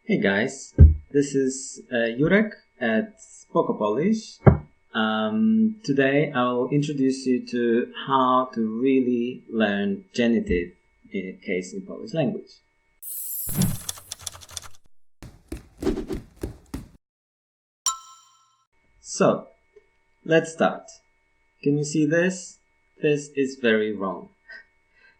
Hey guys, this is Jurek at Spoko Polish. Today I'll introduce you to how to really learn genitive case in Polish language. So, let's start. Can you see this? This is very wrong.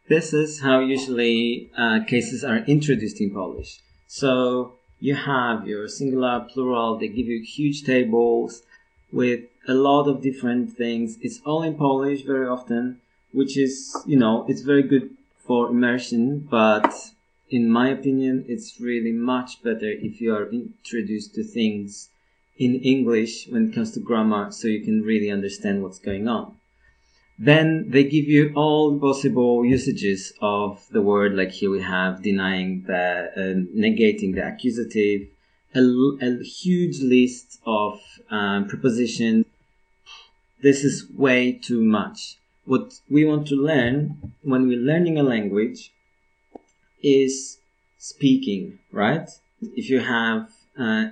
This is how usually cases are introduced in Polish. So, you have your singular, plural, they give you huge tables with a lot of different things. It's all in Polish very often, which is, it's very good for immersion, but in my opinion, it's really much better if you are introduced to things in English when it comes to grammar, so you can really understand what's going on. Then they give you all possible usages of the word, like here we have denying negating the accusative, a huge list of prepositions. This is way too much. What we want to learn when we're learning a language is speaking, right? If you have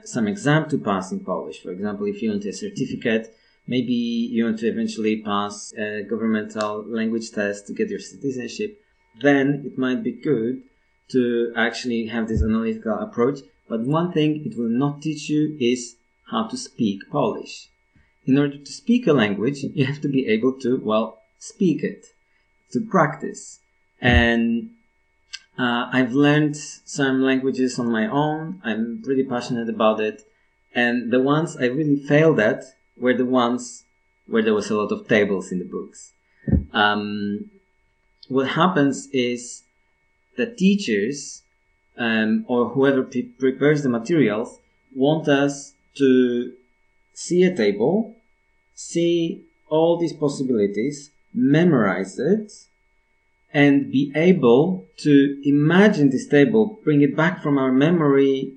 some exam to pass in Polish, for example, if you want a certificate, maybe you want to eventually pass a governmental language test to get your citizenship, then it might be good to actually have this analytical approach. But one thing it will not teach you is how to speak Polish. In order to speak a language, you have to be able to, speak it, to practice. And I've learned some languages on my own. I'm pretty passionate about it. And the ones I really failed at were the ones where there was a lot of tables in the books. What happens is the teachers or whoever prepares the materials want us to see a table, see all these possibilities, memorize it, and be able to imagine this table, bring it back from our memory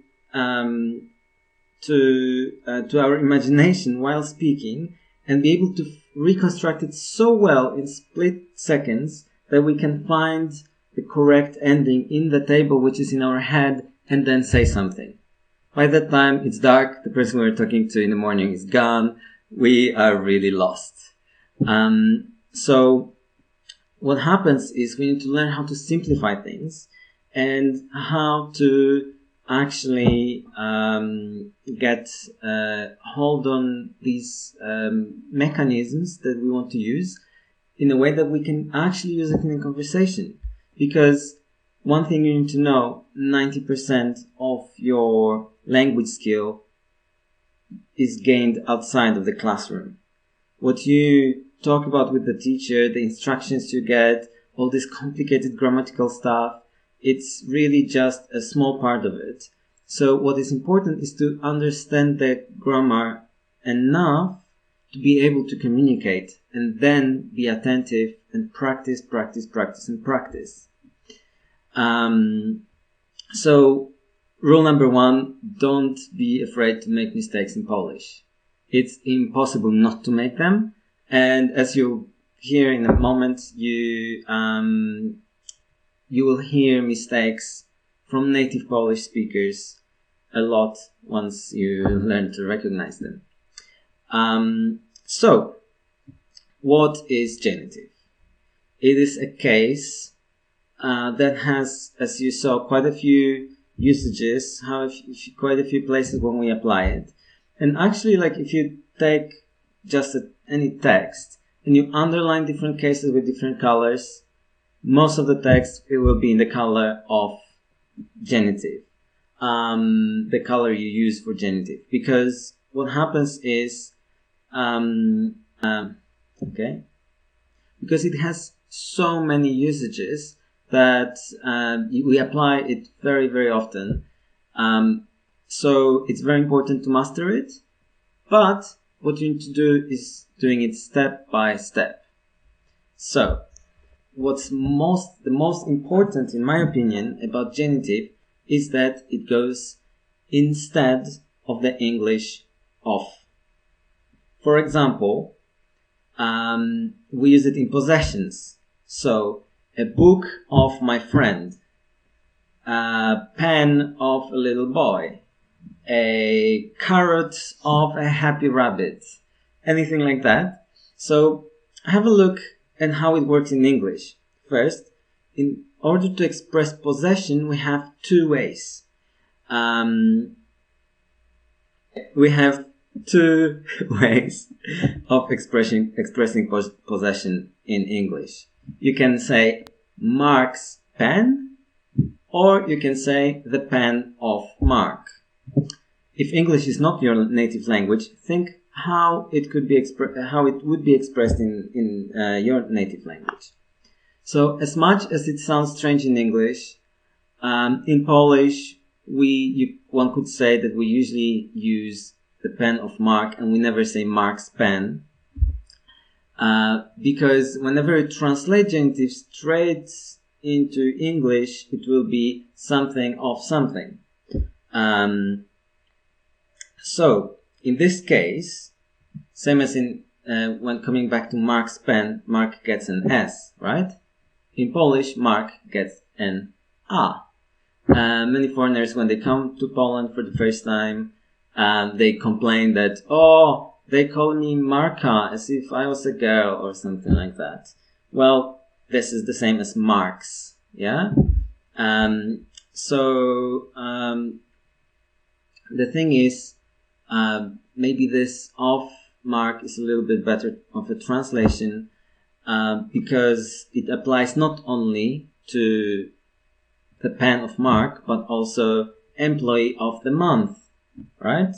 to our imagination while speaking, and be able to reconstruct it so well in split seconds that we can find the correct ending in the table which is in our head, and then say something. By that time it's dark, the person we're talking to in the morning is gone, we are really lost. So what happens is we need to learn how to simplify things and how to actually get hold on these mechanisms that we want to use in a way that we can actually use it in a conversation. Because one thing you need to know, 90% of your language skill is gained outside of the classroom. What you talk about with the teacher, the instructions you get, all this complicated grammatical stuff, it's really just a small part of it. So what is important is to understand the grammar enough to be able to communicate, and then be attentive and practice. So rule number 1, don't be afraid to make mistakes in Polish. It's impossible not to make them. And as you'll hear in a moment, you will hear mistakes from native Polish speakers a lot once you learn to recognize them. So, what is genitive? It is a case that has, as you saw, quite a few usages, quite a few places when we apply it. And actually, if you take just any text and you underline different cases with different colors, most of the text, it will be in the color of genitive, the color you use for genitive. Because what happens is, because it has so many usages that we apply it very, very often. So it's very important to master it. But what you need to do is doing it step by step. So, what's the most important, in my opinion, about genitive is that it goes instead of the English of. For example, we use it in possessions. So, a book of my friend. a pen of a little boy, a carrot of a happy rabbit, anything like that. So have a look at how it works in English. First, in order to express possession, we have two ways. We have two ways of expressing possession in English. You can say Mark's pen, or you can say the pen of Mark. If English is not your native language, think how it would be expressed in your native language. So, as much as it sounds strange in English, in Polish, one could say that we usually use the pen of Mark, and we never say Mark's pen, because whenever you translate genitive straight into English, it will be something of something. So, in this case, same as in when coming back to Mark's pen, Mark gets an S, right? In Polish, Mark gets an A. Many foreigners, when they come to Poland for the first time, they complain that, oh, they call me Marka as if I was a girl or something like that. Well, this is the same as Marks, yeah? The thing is, maybe this of Mark is a little bit better of a translation, because it applies not only to the pen of Mark, but also employee of the month, right?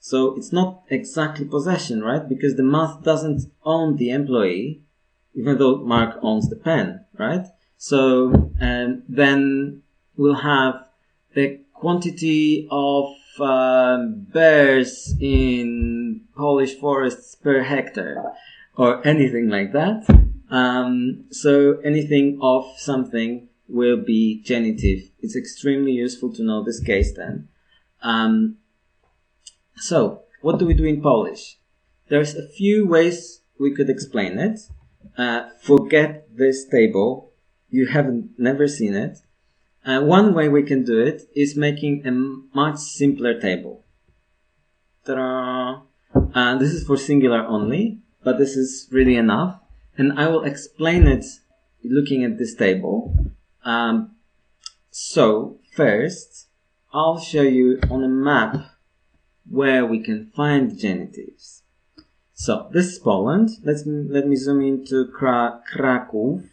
So it's not exactly possession, right? Because the month doesn't own the employee, even though Mark owns the pen, right? So then we'll have the quantity of bears in Polish forests per hectare, or anything like that. So anything of something will be genitive. It's extremely useful to know this case then. So, what do we do in Polish? There's a few ways we could explain it. Forget this table. You haven't never seen it. One way we can do it is making a much simpler table. Ta-da! This is for singular only, but this is really enough. And I will explain it looking at this table. So, first, I'll show you on a map where we can find genitives. So, this is Poland. Let me zoom into Kraków,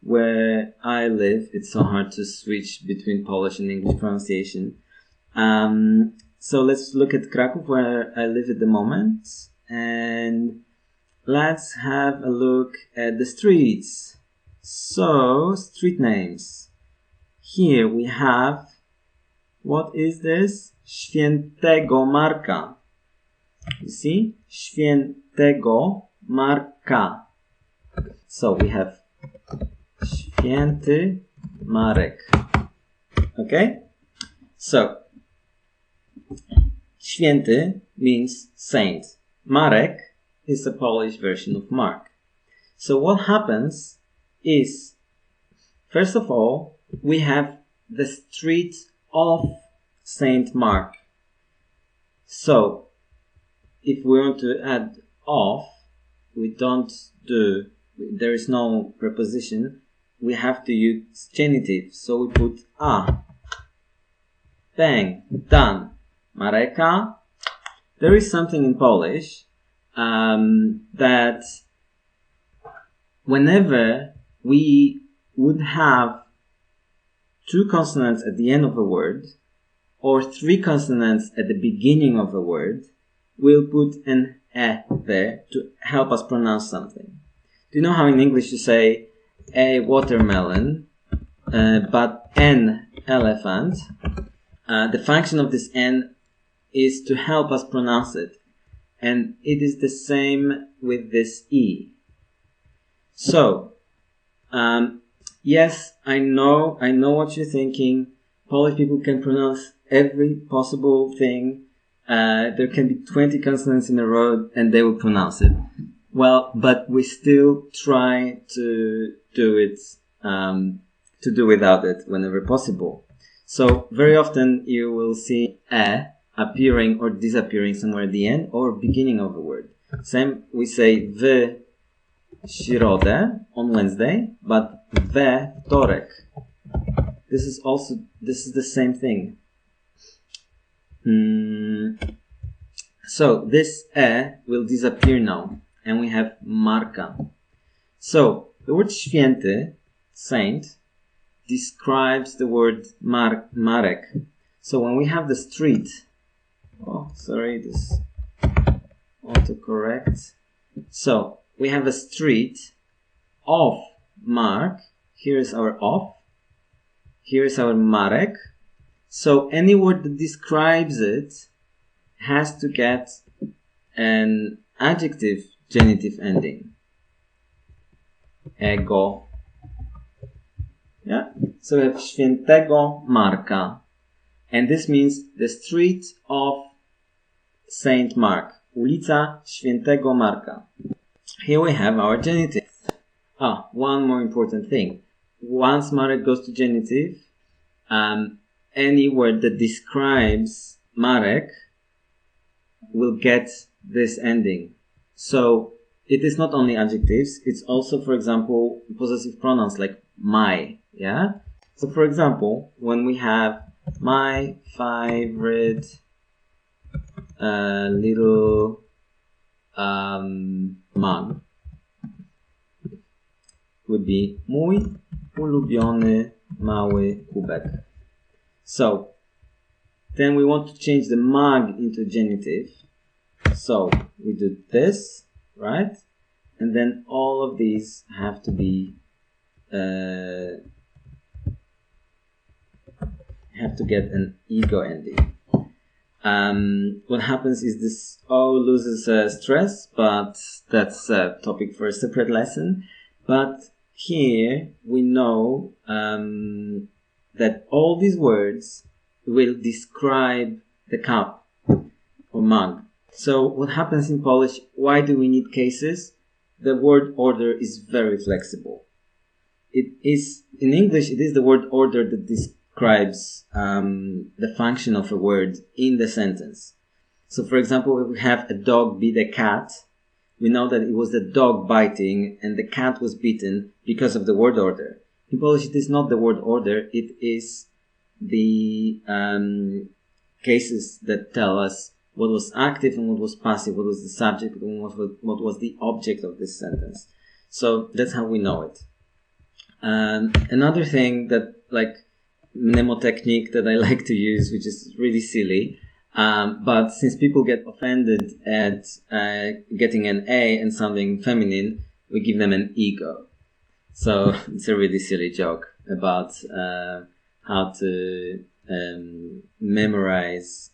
where I live. It's so hard to switch between Polish and English pronunciation. So let's look at Kraków, where I live at the moment, and let's have a look at the streets. So, street names. Here we have, what is this? Świętego Marka. You see? Świętego Marka. So we have Święty Marek. Okay? So, Święty means saint. Marek is a Polish version of Mark. So what happens is, first of all, we have the street of Saint Mark. So, if we want to add of, there is no preposition, we have to use genitive. So we put a. Bang, done. Mareka. There is something in Polish that whenever we would have two consonants at the end of a word, or three consonants at the beginning of a word, we'll put an e there to help us pronounce something. Do you know how in English you say a watermelon, but an elephant? The function of this n is to help us pronounce it. And it is the same with this e. So, yes, I know what you're thinking. Polish people can pronounce every possible thing. There can be 20 consonants in a row and they will pronounce it. Well, but we still try to do without it whenever possible. So very often you will see "e" appearing or disappearing somewhere at the end or beginning of a word. Same, we say "w środę" on Wednesday, but "we wtorek." This is the same thing. So this "e" will disappear now, and we have marka. So the word święty, saint, describes the word Marek. So when we have the street, this autocorrect. So we have a street of Mark. Here is our of. Here is our Marek. So any word that describes it has to get an adjective genitive ending. Ego. Yeah? So we have świętego Marka. And this means the street of Saint Mark. Ulica Świętego Marka. Here we have our genitive. One more important thing. Once Marek goes to genitive, any word that describes Marek will get this ending. So it is not only adjectives, it's also, for example, possessive pronouns like my, yeah? So for example, when we have my favorite little mug would be mój ulubiony mały kubek. So then we want to change the mug into genitive. So we do this, right? And then all of these have to be have to get an ego ending. What happens is this O loses stress, but that's a topic for a separate lesson. But here we know that all these words will describe the cup or mug. So what happens in Polish, why do we need cases? The word order is very flexible. It is, in English, it is the word order that describes the function of a word in the sentence. So for example, if we have a dog beat a cat, we know that it was the dog biting and the cat was beaten because of the word order. In Polish, it is not the word order, it is the cases that tell us what was active and what was passive, what was the subject and what was the object of this sentence. So that's how we know it. Another thing that, like, mnemotechnique that I like to use, which is really silly, but since people get offended at getting an A and sounding feminine, we give them an ego. So it's a really silly joke about how to memorize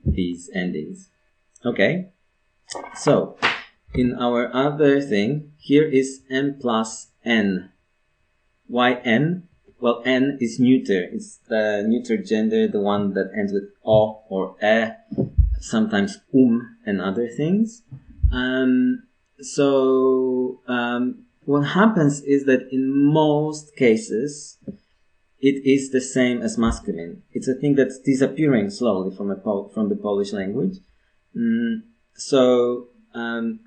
these endings. Okay, so in our other thing, here is n plus n. Why n? Well, n is neuter. It's the neuter gender, the one that ends with o or e, sometimes and other things. What happens is that in most cases, it is the same as masculine. It's a thing that's disappearing slowly from the Polish language.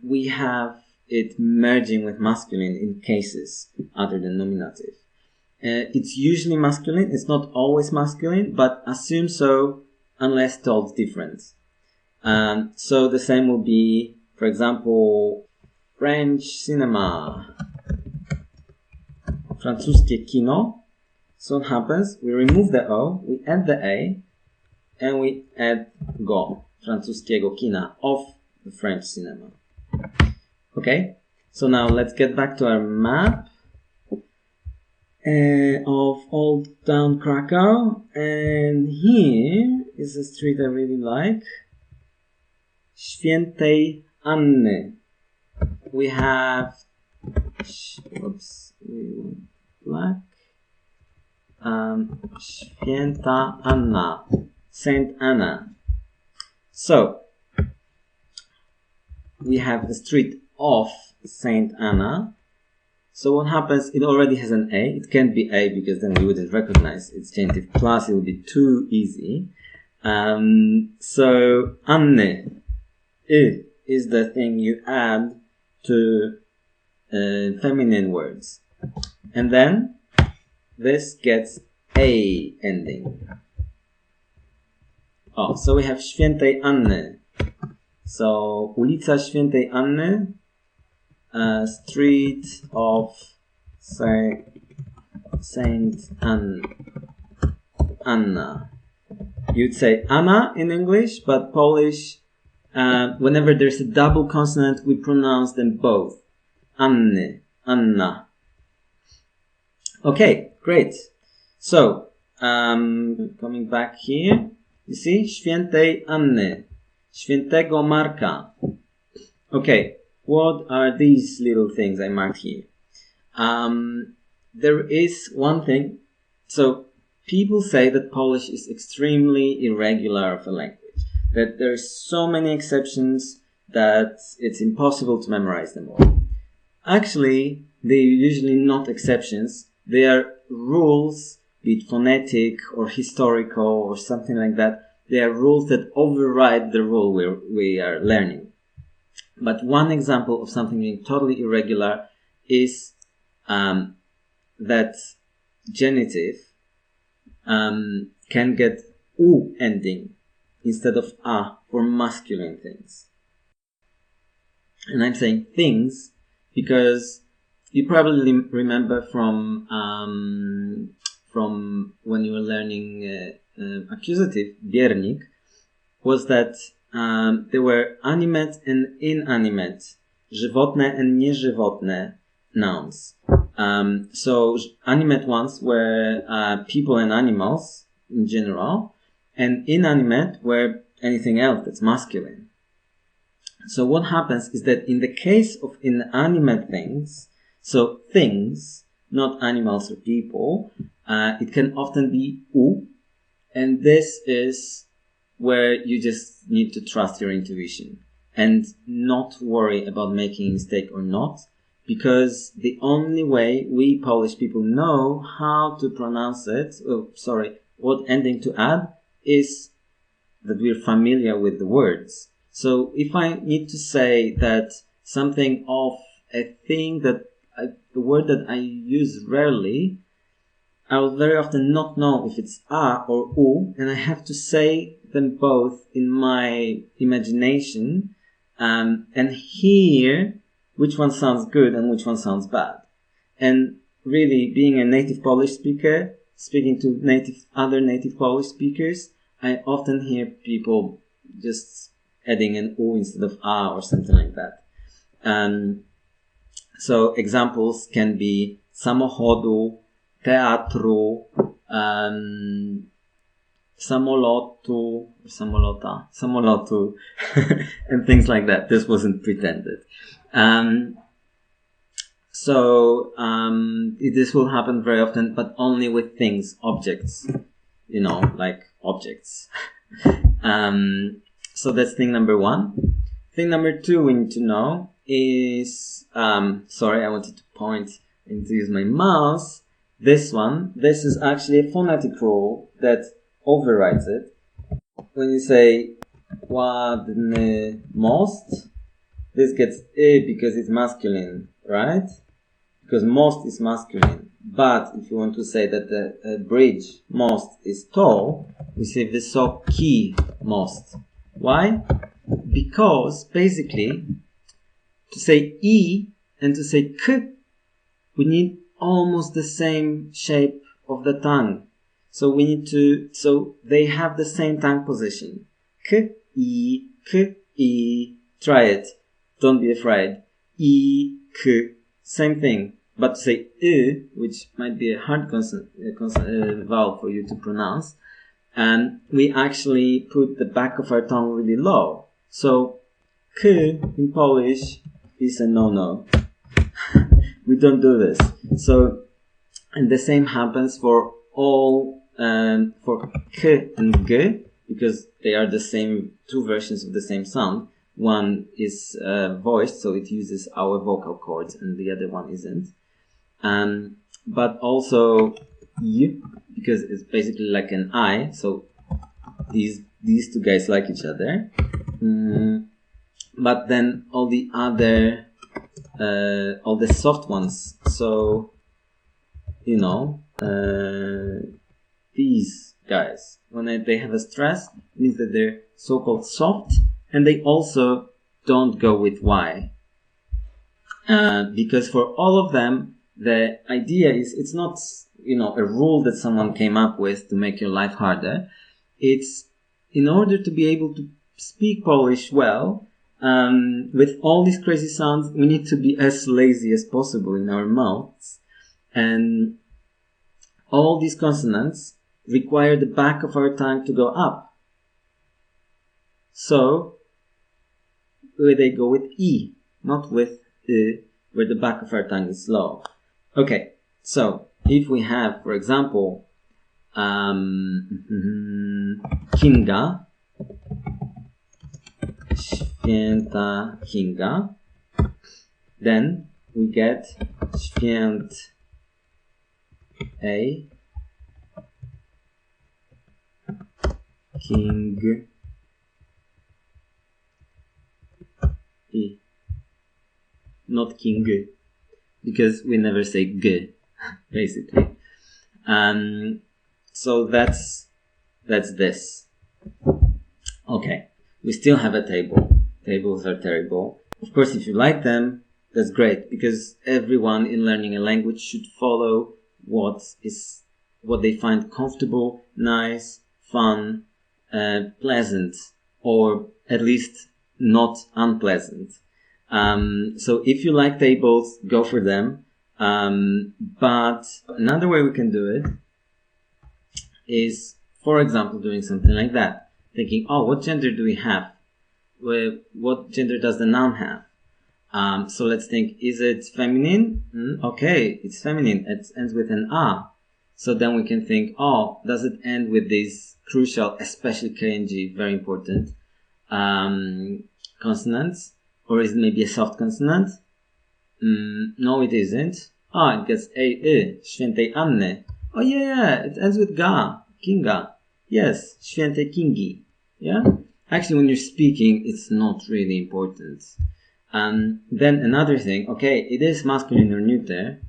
We have it merging with masculine in cases other than nominative. It's usually masculine. It's not always masculine, but assume so unless told different. So the same will be, for example, French cinema, francuskie kino. So what happens? We remove the O, we add the A, and we add go, francuskiego kina, of the French cinema. Okay, so now let's get back to our map of Old Town Krakow. And here is a street I really like. Świętej Anny. We have, black. Święta Anna, Saint Anna. So we have the street of Saint Anna. So what happens, it already has an A. It can't be A because then we wouldn't recognize its genitive plus. It would be too easy. So Anne, I is the thing you add to feminine words. And then this gets A ending. Oh, so we have Świętej Anny. So ulica Świętej Anny, street of Saint Anna. You'd say Anna in English, but Polish, whenever there's a double consonant, we pronounce them both. Anny, Anna. Okay, great. So, coming back here, you see, Świętej Anny, Świętego Marka. Okay, what are these little things I marked here? There is one thing. So, people say that Polish is extremely irregular of a language, that there's so many exceptions that it's impossible to memorize them all. Actually, they're usually not exceptions. They are rules, be it phonetic or historical or something like that. They are rules that override the rule we are learning. But one example of something being totally irregular is that genitive can get U ending instead of A for masculine things. And I'm saying things because you probably remember from when you were learning accusative, biernik, was that there were animate and inanimate, żywotne and nieżywotne nouns. So animate ones were people and animals in general, and inanimate were anything else that's masculine. So what happens is that in the case of inanimate things, so things, not animals or people, it can often be U, and this is where you just need to trust your intuition and not worry about making a mistake or not, because the only way we Polish people know how to pronounce it, what ending to add, is that we're familiar with the words. So if I need to say that something of a thing that a word that I use rarely, I will very often not know if it's A or U, and I have to say them both in my imagination and hear which one sounds good and which one sounds bad. And really, being a native Polish speaker, speaking to other native Polish speakers, I often hear people just adding an U instead of A or something like that. So examples can be samochodu, teatru, samolotu, and things like that. This wasn't pretended. This will happen very often, but only with things, objects, like objects. So that's thing number one. Thing number two we need to know is, I wanted to point and to use my mouse. This is actually a phonetic rule that overrides it. When you say ładny most, this gets I because it's masculine, right? Because most is masculine. But if you want to say that the bridge most is tall, we say wysoki most. Why? Because basically, to say E and to say K, we need almost the same shape of the tongue. So they have the same tongue position. K, E, try it. Don't be afraid. E, K, same thing. But to say I, which might be a hard vowel for you to pronounce, and we actually put the back of our tongue really low. So, K in Polish is a no-no. We don't do this. So, and the same happens for all, for K and G, because they are the same, two versions of the same sound. One is voiced, so it uses our vocal cords, and the other one isn't. But also y, because it's basically like an I. So these two guys like each other. But then all the other, all the soft ones. So, you know, these guys, when they have a stress, it means that they're so-called soft, and they also don't go with Y. Because for all of them, the idea is, it's not, you know, a rule that someone came up with to make your life harder. It's in order to be able to speak Polish well, with all these crazy sounds, we need to be as lazy as possible in our mouths. And all these consonants require the back of our tongue to go up. So, they go with E, not with I, where the back of our tongue is low. Okay, so if we have, for example, Kinga, Święta Kinga, then we get Świętej King I. Not king, because we never say g, basically. So that's this. Okay, we still have a table. Tables are terrible. Of course, if you like them, that's great, because everyone in learning a language should follow what they find comfortable, nice, fun, pleasant, or at least not unpleasant. So if you like tables, go for them. But another way we can do it is, for example, doing something like that. Thinking, oh, what gender do we have? What gender does the noun have? So let's think, is it feminine? Okay, it's feminine. It ends with an A. So then we can think, oh, does it end with these crucial, especially K and G, very important, consonants? Or is it maybe a soft consonant? No, it isn't. It gets A, Świętej Anny. Oh yeah, it ends with Ga, Kinga. Yes, Świętej Kingi. Yeah? Actually, when you're speaking, it's not really important. Then another thing, okay, it is masculine or neuter.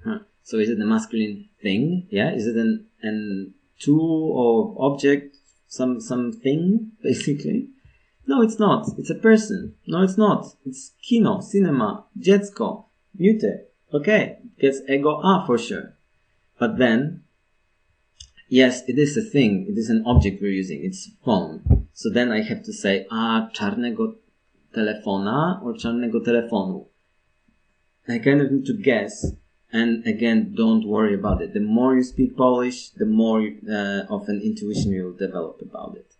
So is it a masculine thing? Yeah? Is it an tool or object, something, basically? No, it's not. It's a person. No, it's not. It's kino, cinema, dziecko, neuter. Okay, it gets ego A for sure. But then, yes, it is a thing. It is an object we're using. It's phone. So then I have to say, czarnego telefona or czarnego telefonu. I kind of need to guess. And again, don't worry about it. The more you speak Polish, the more of an intuition you'll develop about it.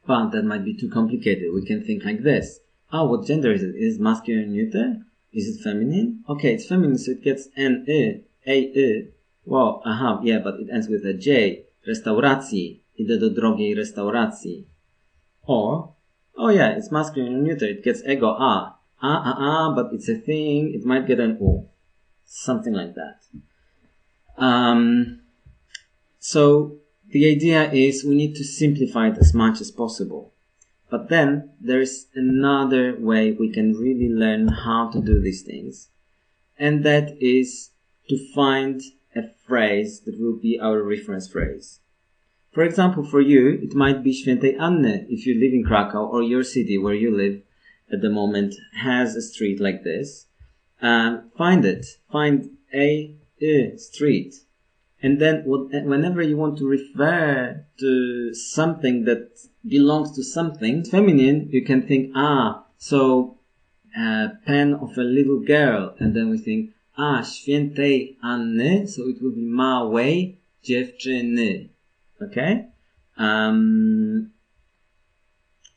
But that might be too complicated. We can think like this. What gender is it? Is it masculine or neuter? Is it feminine? Okay, it's feminine, so it gets N-I, A-I. Wow, yeah, but it ends with a J. Restauracji. Idę do drogiej restauracji. Or, oh yeah, it's masculine or neuter. It gets ego A. But it's a thing. It might get an O. Something like that. So, the idea is we need to simplify it as much as possible. But then there's another way we can really learn how to do these things. And that is to find a phrase that will be our reference phrase. For example, for you, it might be Świętej Anny if you live in Krakow, or your city where you live at the moment has a street like this. Find it. Find a street. And then whenever you want to refer to something that belongs to something feminine, you can think, pen of a little girl. And then we think, Świętej Anny, so it will be małej dziewczyny. Okay?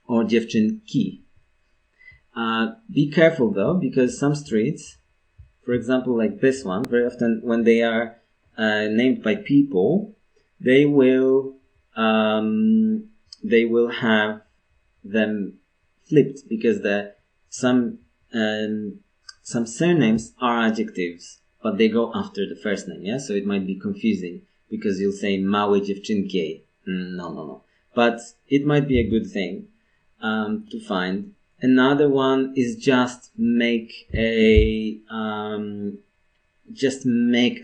Or dziewczynki. Be careful though, because some streets, for example like this one, very often when they are named by people, they will have them flipped, because some some surnames are adjectives, but they go after the first name, yeah? So it might be confusing because you'll say małe dziewczynki. No. But it might be a good thing to find. Another one is just make a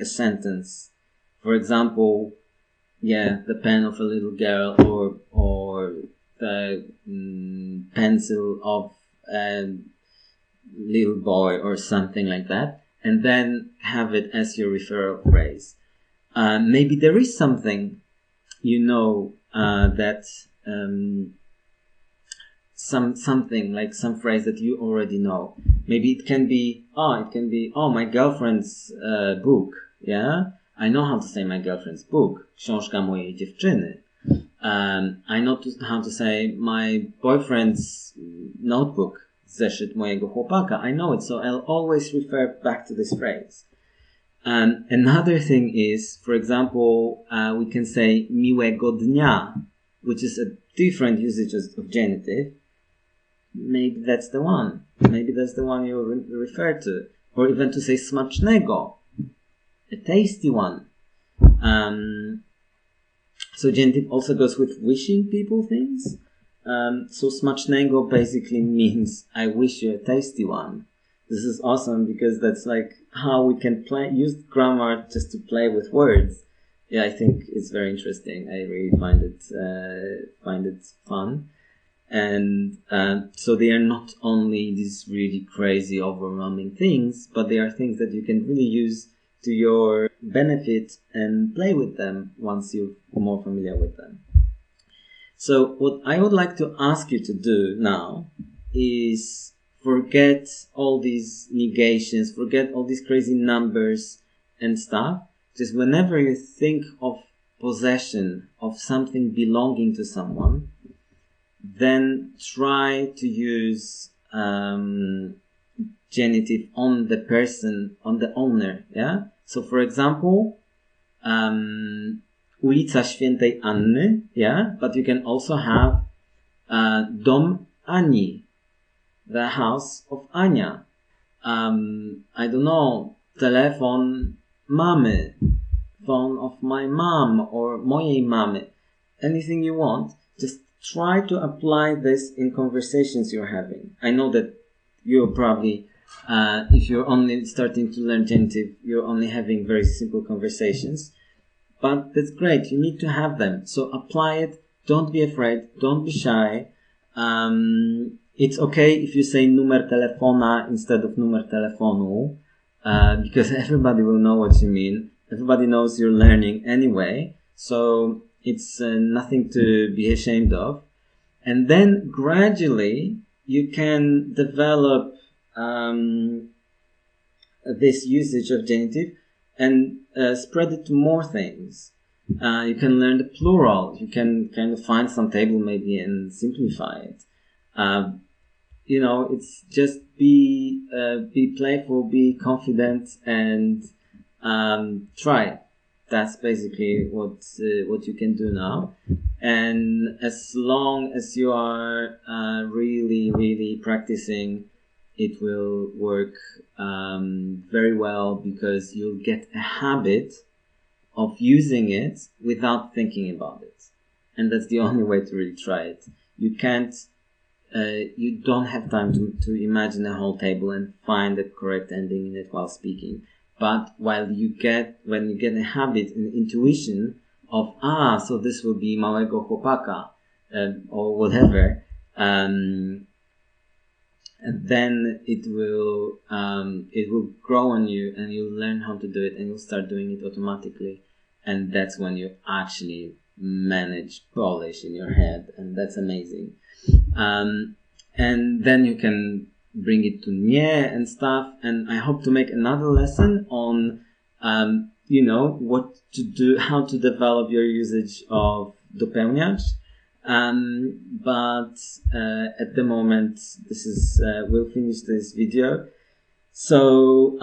sentence. For example, the pen of a little girl, or the pencil of a little boy, or something like that, and then have it as your referral phrase. Maybe there is something that something like some phrase that you already know. Maybe it can be my girlfriend's book. Yeah, I know how to say my girlfriend's book. Książka mojej dziewczyny. I know how to say my boyfriend's notebook. Zeszyt mojego chłopaka. I know it, so I'll always refer back to this phrase. Another thing is, for example, we can say miłego dnia, which is a different usage of genitive. Maybe that's the one. Maybe that's the one you refer to. Or even to say smacznego, a tasty one. So genitive also goes with wishing people things. So smacznego basically means I wish you a tasty one. This is awesome because that's like how we can use grammar just to play with words. Yeah, I think it's very interesting. I really find it fun. And so they are not only these really crazy, overwhelming things, but they are things that you can really use to your benefit and play with them once you're more familiar with them. So what I would like to ask you to do now is forget all these negations, forget all these crazy numbers and stuff. Just whenever you think of possession, of something belonging to someone, then try to use genitive on the person, on the owner, yeah? So for example, ulica Świętej Anny, yeah? But you can also have dom Ani, the house of Ania. I don't know, telefon mamy, phone of my mom, or mojej mamy. Anything you want, just try to apply this in conversations you're having. I know that you're probably, if you're only starting to learn genitive, you're only having very simple conversations. But that's great. You need to have them. So apply it. Don't be afraid. Don't be shy. It's okay if you say numer telefona instead of numer telefonu, because everybody will know what you mean. Everybody knows you're learning anyway. So it's nothing to be ashamed of. And then gradually you can develop this usage of genitive and spread it to more things. You can learn the plural. You can kind of find some table maybe and simplify it. It's just be playful, be confident, and try. That's basically what you can do now. And as long as you are really, really practicing, it will work very well, because you'll get a habit of using it without thinking about it. And that's the only way to really try it. You don't have time to imagine a whole table and find the correct ending in it while speaking. But when you get a habit, an intuition of, so this will be małego chłopaka, or whatever, and then it will grow on you, and you'll learn how to do it, and you'll start doing it automatically. And that's when you actually manage Polish in your head, and that's amazing. And then you can bring it to nie and stuff. And I hope to make another lesson on, what to do, how to develop your usage of dopełniacz. But at the moment, this is we'll finish this video. So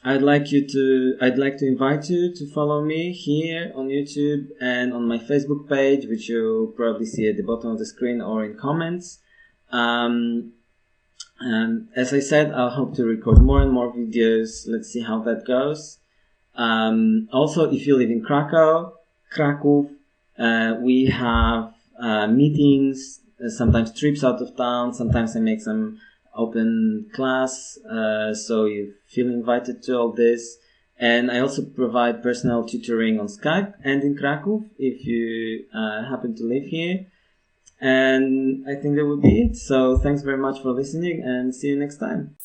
I'd like to invite you to follow me here on YouTube and on my Facebook page, which you'll probably see at the bottom of the screen or in comments. And as I said, I'll hope to record more and more videos. Let's see how that goes. Also, if you live in Krakow, we have meetings, sometimes trips out of town. Sometimes I make some open class, so you feel invited to all this. And I also provide personal tutoring on Skype and in Krakow if you happen to live here. And I think that would be it. So thanks very much for listening and see you next time.